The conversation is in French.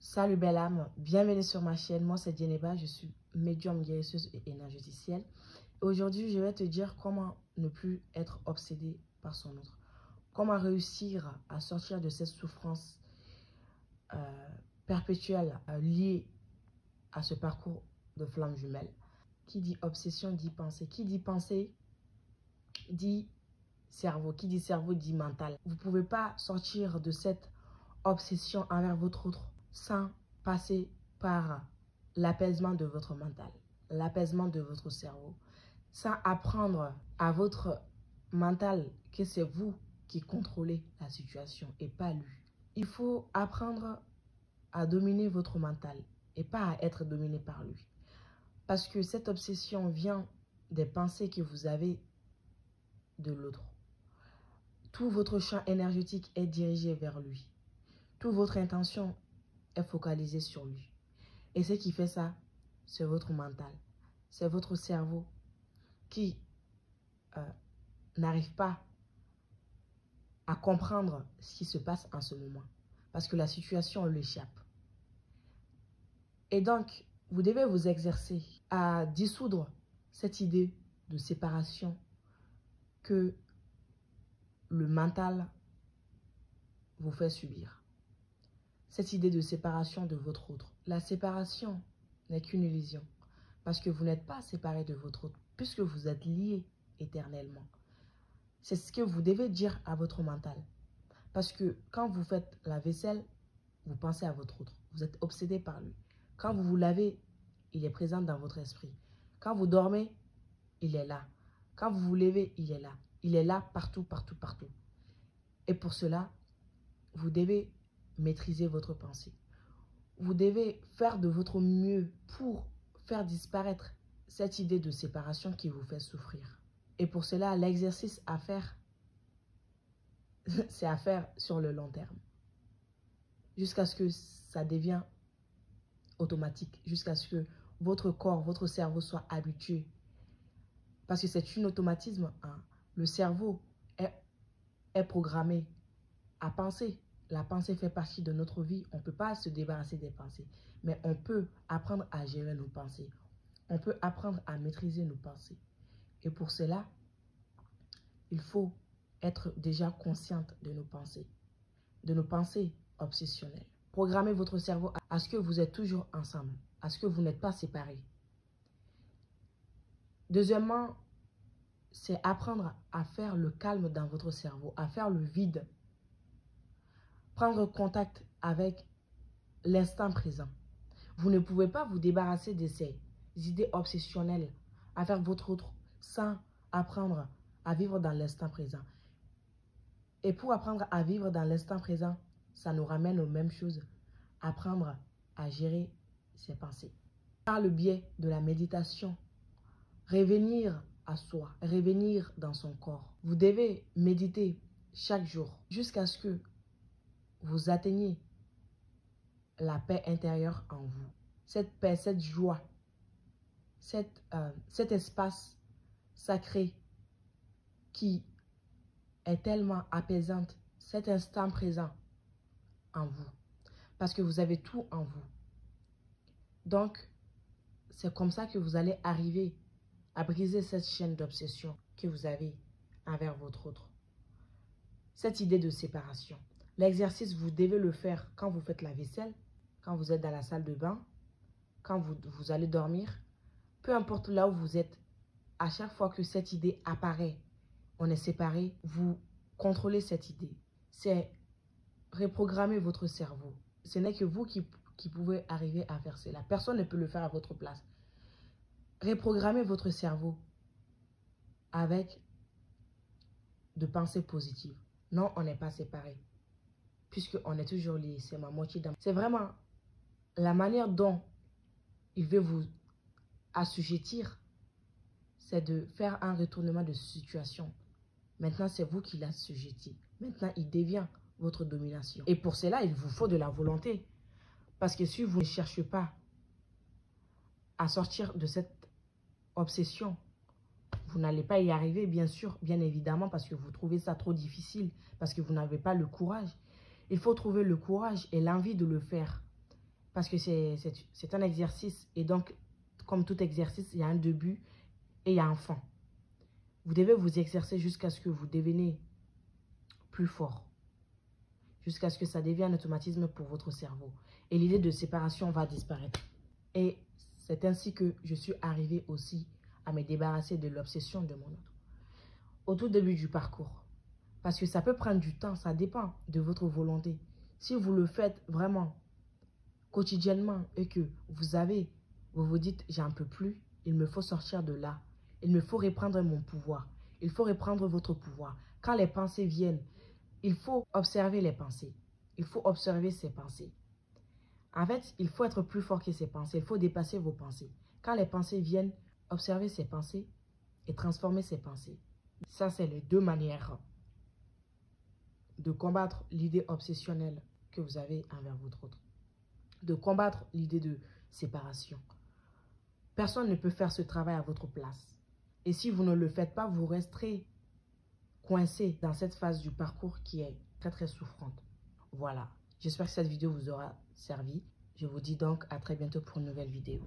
Salut belle âme, bienvenue sur ma chaîne. Moi c'est Djeneba, je suis médium guérisseuse et énergéticienne. Aujourd'hui je vais te dire comment ne plus être obsédé par son autre. Comment réussir à sortir de cette souffrance perpétuelle liée à ce parcours de flamme jumelle. Qui dit obsession dit pensée. Qui dit pensée dit cerveau. Qui dit cerveau dit mental. Vous ne pouvez pas sortir de cette obsession envers votre autre sans passer par l'apaisement de votre mental, l'apaisement de votre cerveau, sans apprendre à votre mental que c'est vous qui contrôlez la situation et pas lui. Il faut apprendre à dominer votre mental et pas à être dominé par lui. Parce que cette obsession vient des pensées que vous avez de l'autre. Tout votre champ énergétique est dirigé vers lui. Toute votre intention est focalisée sur lui. Et ce qui fait ça, c'est votre mental. C'est votre cerveau qui n'arrive pas à comprendre ce qui se passe en ce moment. Parce que la situation l'échappe. Et donc, vous devez vous exercer à dissoudre cette idée de séparation que le mental vous fait subir. Cette idée de séparation de votre autre. La séparation n'est qu'une illusion. Parce que vous n'êtes pas séparé de votre autre, puisque vous êtes liés éternellement. C'est ce que vous devez dire à votre mental. Parce que quand vous faites la vaisselle, vous pensez à votre autre. Vous êtes obsédé par lui. Quand vous vous lavez, il est présent dans votre esprit. Quand vous dormez, il est là. Quand vous vous levez, il est là. Il est là partout, partout, partout. Et pour cela, vous devez maîtriser votre pensée. Vous devez faire de votre mieux pour faire disparaître cette idée de séparation qui vous fait souffrir. Et pour cela, l'exercice à faire, c'est à faire sur le long terme. Jusqu'à ce que ça devienne automatique. Jusqu'à ce que votre corps, votre cerveau soit habitué. Parce que c'est un automatisme. Hein. Le cerveau est programmé à penser. La pensée fait partie de notre vie. On ne peut pas se débarrasser des pensées. Mais on peut apprendre à gérer nos pensées. On peut apprendre à maîtriser nos pensées. Et pour cela, il faut être déjà consciente de nos pensées obsessionnelles. Programmez votre cerveau à ce que vous êtes toujours ensemble, à ce que vous n'êtes pas séparés. Deuxièmement, c'est apprendre à faire le calme dans votre cerveau, à faire le vide. Prendre contact avec l'instant présent. Vous ne pouvez pas vous débarrasser de ces idées obsessionnelles à faire votre autre sans apprendre à vivre dans l'instant présent. Et pour apprendre à vivre dans l'instant présent, ça nous ramène aux mêmes choses. Apprendre à gérer ses pensées. Par le biais de la méditation, revenir à soi, revenir dans son corps. Vous devez méditer chaque jour jusqu'à ce que vous atteigniez la paix intérieure en vous. Cette paix, cette joie, cet espace sacré qui est tellement apaisante, cet instant présent en vous. Parce que vous avez tout en vous. Donc, c'est comme ça que vous allez arriver à briser cette chaîne d'obsession que vous avez envers votre autre. Cette idée de séparation. L'exercice, vous devez le faire quand vous faites la vaisselle, quand vous êtes dans la salle de bain, quand vous allez dormir. Peu importe là où vous êtes, à chaque fois que cette idée apparaît, on est séparés, vous contrôlez cette idée. C'est reprogrammer votre cerveau. Ce n'est que vous qui pouvez arriver à faire cela. Personne ne peut le faire à votre place. Reprogrammez votre cerveau avec de pensées positives. Non, on n'est pas séparés. Puisqu'on est toujours liés. C'est ma moitié d'âme. C'est vraiment la manière dont il veut vous assujettir. C'est de faire un retournement de situation. Maintenant, c'est vous qui l'assujettez. Maintenant, il devient votre domination. Et pour cela, il vous faut de la volonté. Parce que si vous ne cherchez pas à sortir de cette obsession, vous n'allez pas y arriver, bien sûr, bien évidemment, parce que vous trouvez ça trop difficile, parce que vous n'avez pas le courage. Il faut trouver le courage et l'envie de le faire. Parce que c'est un exercice. Et donc, comme tout exercice, il y a un début et il y a un fin. Vous devez vous exercer jusqu'à ce que vous deveniez plus fort. Jusqu'à ce que ça devienne un automatisme pour votre cerveau. Et l'idée de séparation va disparaître. Et c'est ainsi que je suis arrivée aussi à me débarrasser de l'obsession de mon autre. Au tout début du parcours. Parce que ça peut prendre du temps, ça dépend de votre volonté. Si vous le faites vraiment quotidiennement et que vous vous dites, j'en peux plus, il me faut sortir de là. Il me faut reprendre mon pouvoir. Il faut reprendre votre pouvoir. Quand les pensées viennent, il faut observer les pensées. Il faut observer ces pensées. En fait, il faut être plus fort que ces pensées. Il faut dépasser vos pensées. Quand les pensées viennent, observer ces pensées et transformer ces pensées. Ça, c'est les deux manières de combattre l'idée obsessionnelle que vous avez envers votre autre. De combattre l'idée de séparation. Personne ne peut faire ce travail à votre place. Et si vous ne le faites pas, vous resterez coincé dans cette phase du parcours qui est très très souffrante. Voilà. J'espère que cette vidéo vous aura servi. Je vous dis donc à très bientôt pour une nouvelle vidéo.